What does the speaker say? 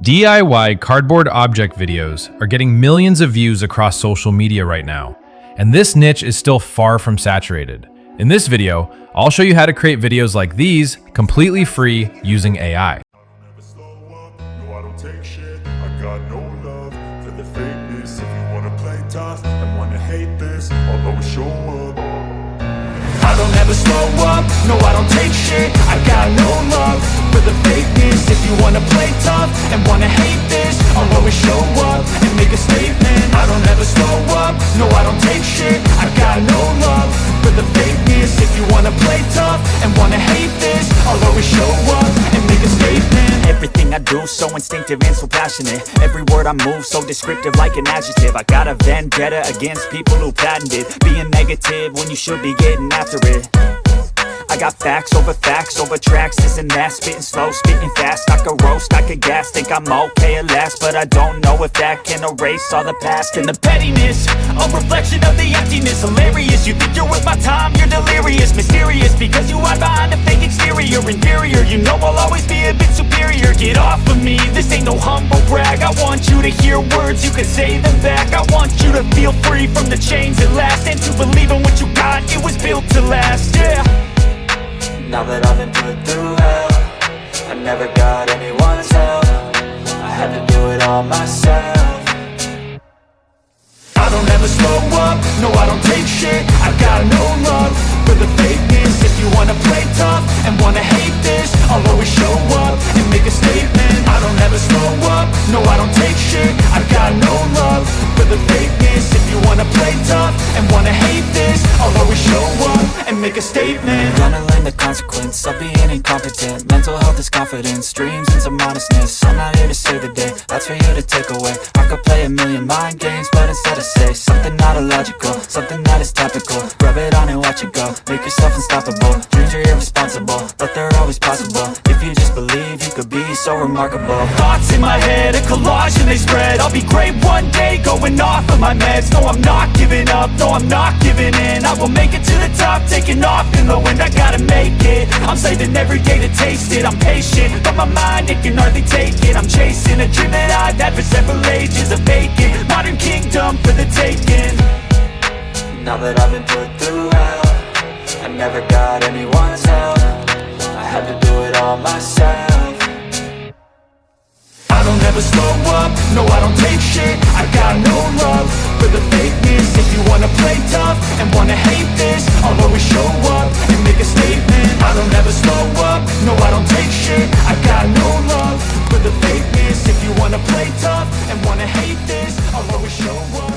DIY cardboard object videos are getting millions of views across social media right now, and this niche is still far from saturated. In this video, I'll show you how to create videos like these completely free using AI. I don't ever slow up, no I don't take shit. I got no love for the fakeness. If you wanna play tough and wanna hate this, I'll always show up and make a statement. I don't ever slow up, no I don't take shit. I got no love for the fakeness. If you wanna play tough and wanna hate this, I'll always show up and make a statement. Everything I do so instinctive and so passionate. Every word I move so descriptive like an adjective. I got a vendetta against people who patented being negative when you should be getting after it. I got facts over tracks, this and that. Spitting slow, spitting fast. I could roast, I could gas. Think I'm okay at last, but I don't know if that can erase all the past. And the pettiness, a reflection of the emptiness. Hilarious, you think you're worth my time, you're delirious. Mysterious, because you hide behind a fake exterior. Inferior, you know I'll always be a bit superior. Get off of me, this ain't no humble brag. I want you to hear words, you can say them back. I want you to feel free from the chains at last, and to believe in what you got, it was built to last, yeah. Now that I've been put through hell, I never got anyone's help. I had to do it all myself. I don't ever slow up, no I don't take shit. I got no love for the fakeness. If you wanna play tough and wanna hate this, I'll always show up and make a statement. I don't ever slow up, no I don't take shit. I got no love for the fakeness. If you wanna play tough and wanna hate this, I'll always show up and make a statement. Gonna learn the consequence of being incompetent. Mental health is confidence, dreams and some modestness. I'm not here to save the day, that's for you to take away. I could play a million mind games, but instead I say something not illogical, something that is topical. Rub it on and watch it go, make yourself unstoppable. Dreams are irresponsible, but they're always possible. If you just believe, you could be so remarkable. Thoughts in my head, a collage and they spread. I'll be great one day, going off of my meds. No, I'm not giving up, no, I'm not giving in. I will make it to the top, taking off in the wind. I gotta make it, I'm saving every day to taste it. I'm patient, but my mind, it can hardly take it. I'm chasing a dream that I've had for several ages. A vacant, modern kingdom for the taking. Now that I've been put through hell, I never got anyone's help. I had to do it all myself. I don't ever slow up, no I don't take shit. I got no love for the fakeness. If you wanna play tough and wanna hate this, I'll always show up and make a statement. I don't ever slow up, no I don't take shit. I got no love for the fakeness. If you wanna play tough and wanna hate this, I'll always show up.